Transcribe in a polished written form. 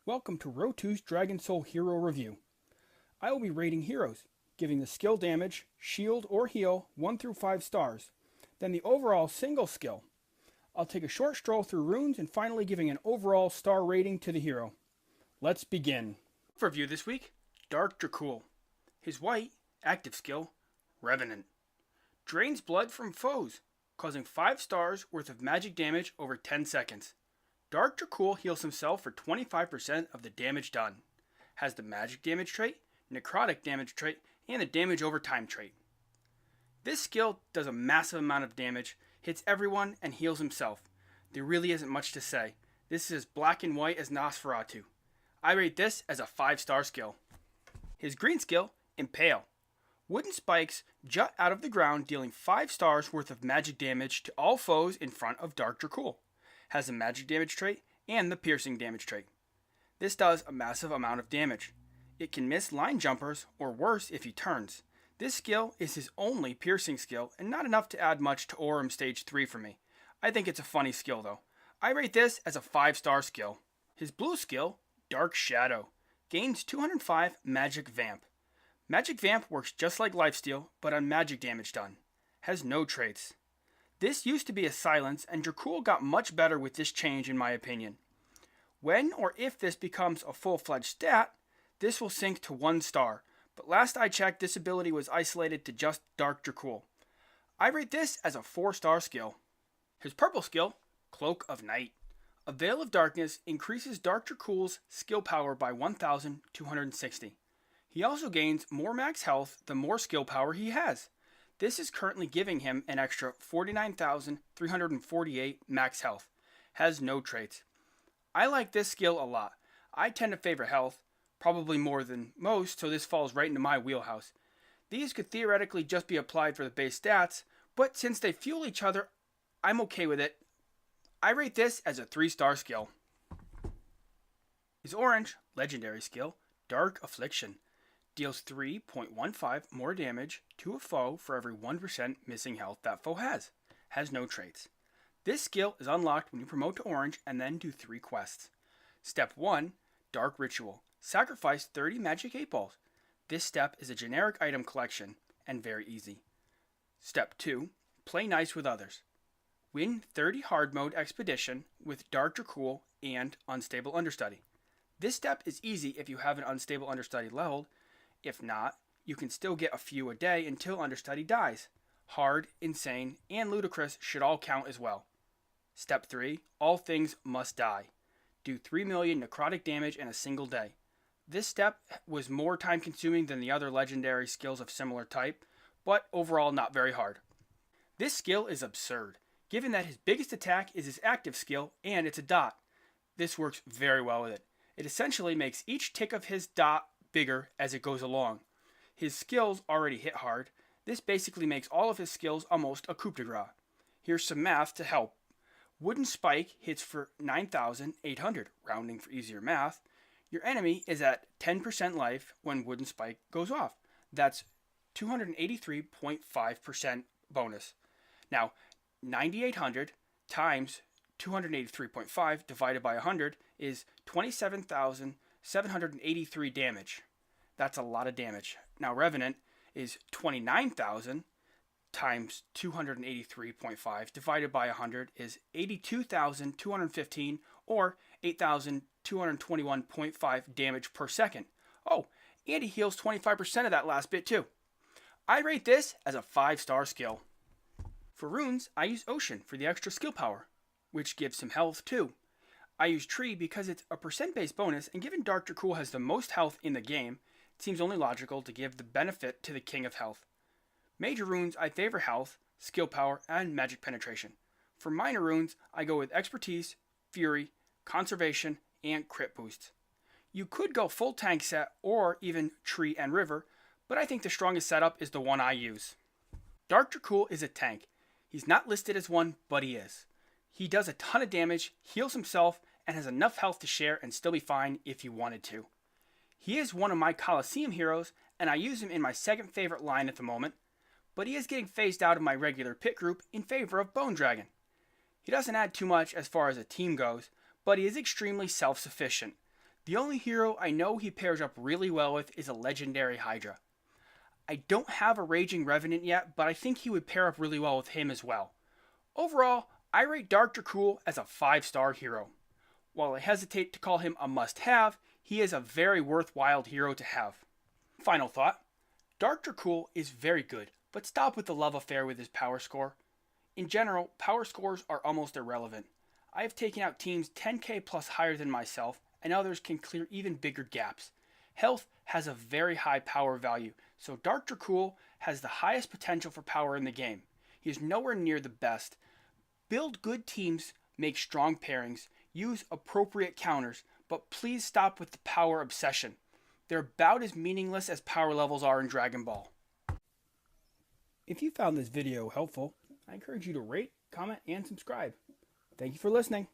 Welcome to Rotu's DragonSoul Hero Review. I will be rating heroes, giving the skill damage, shield, or heal 1 through 5 stars, then the overall single skill. I'll take a short stroll through runes and finally giving an overall star rating to the hero. Let's begin. For review this week, Dark Dracul. His white, active skill, Revenant. Drains blood from foes, causing 5 stars worth of magic damage over 10 seconds. Dark Dracul heals himself for 25% of the damage done. Has the magic damage trait, necrotic damage trait, and the damage over time trait. This skill does a massive amount of damage, hits everyone, and heals himself. There really isn't much to say. This is as black and white as Nosferatu. I rate this as a 5-star skill. His green skill, Impale. Wooden spikes jut out of the ground, dealing 5 stars worth of magic damage to all foes in front of Dark Dracul. Has the magic damage trait and the piercing damage trait. This does a massive amount of damage. It can miss line jumpers, or worse if he turns. This skill is his only piercing skill and not enough to add much to Aurum Stage 3 for me. I think it's a funny skill though. I rate this as a 5-star skill. His blue skill, Dark Shadow, gains 205 Magic Vamp. Magic Vamp works just like Lifesteal, but on magic damage done. Has no traits. This used to be a silence, and Dracul got much better with this change in my opinion. When or if this becomes a full-fledged stat, this will sink to 1 star, but last I checked this ability was isolated to just Dark Dracul. I rate this as a 4-star skill. His purple skill, Cloak of Night. A Veil of Darkness increases Dark Dracul's skill power by 1,260. He also gains more max health the more skill power he has. This is currently giving him an extra 49,348 max health. Has no traits. I like this skill a lot. I tend to favor health, probably more than most, so this falls right into my wheelhouse. These could theoretically just be applied for the base stats, but since they fuel each other, I'm okay with it. I rate this as a 3-star skill. His orange, legendary skill, Dark Affliction. Deals 3.15 more damage to a foe for every 1% missing health that foe has. Has no traits. This skill is unlocked when you promote to orange and then do 3 quests. Step 1, Dark Ritual. Sacrifice 30 magic 8 balls. This step is a generic item collection and very easy. Step 2, Play nice with others. Win 30 hard mode expedition with Dark Dracul and Unstable Understudy. This step is easy if you have an Unstable Understudy leveled. If not, you can still get a few a day until Understudy dies. Hard, Insane, and Ludicrous should all count as well. Step 3, All Things Must Die. Do 3 million necrotic damage in a single day. This step was more time consuming than the other legendary skills of similar type, but overall not very hard. This skill is absurd, given that his biggest attack is his active skill and it's a dot. This works very well with it. It essentially makes each tick of his dot bigger as it goes along. His skills already hit hard. This basically makes all of his skills almost a coup de grace. Here's some math to help. Wooden Spike hits for 9,800, rounding for easier math. Your enemy is at 10% life when Wooden Spike goes off. That's 283.5% bonus. Now, 9,800 times 283.5 divided by 100 is 27,783 damage. That's a lot of damage. Now Revenant is 29,000 times 283.5 divided by 100 is 82,215 or 8,221.5 damage per second. Oh, and he heals 25% of that last bit too. I rate this as a 5-star skill. For runes, I use Ocean for the extra skill power, which gives him health too. I use Tree because it's a percent-based bonus, and given Dark Dracul has the most health in the game, it seems only logical to give the benefit to the King of Health. Major runes, I favor health, skill power, and magic penetration. For minor runes, I go with Expertise, Fury, Conservation, and Crit boosts. You could go full tank set or even Tree and River, but I think the strongest setup is the one I use. Dark Dracul is a tank. He's not listed as one, but he is. He does a ton of damage, heals himself, and has enough health to share and still be fine if he wanted to. He is one of my Coliseum heroes, and I use him in my second favorite line at the moment, but he is getting phased out of my regular pit group in favor of Bone Dragon. He doesn't add too much as far as a team goes, but he is extremely self-sufficient. The only hero I know he pairs up really well with is a legendary Hydra. I don't have a Raging Revenant yet, but I think he would pair up really well with him as well. Overall, I rate Dark Dracul as a 5-star hero. While I hesitate to call him a must-have, he is a very worthwhile hero to have. Final thought. Dark Dracul is very good, but stop with the love affair with his power score. In general, power scores are almost irrelevant. I have taken out teams 10k plus higher than myself, and others can clear even bigger gaps. Health has a very high power value, so Dark Dracul has the highest potential for power in the game. He is nowhere near the best. Build good teams, make strong pairings, use appropriate counters, but please stop with the power obsession. They're about as meaningless as power levels are in Dragon Ball. If you found this video helpful, I encourage you to rate, comment, and subscribe. Thank you for listening.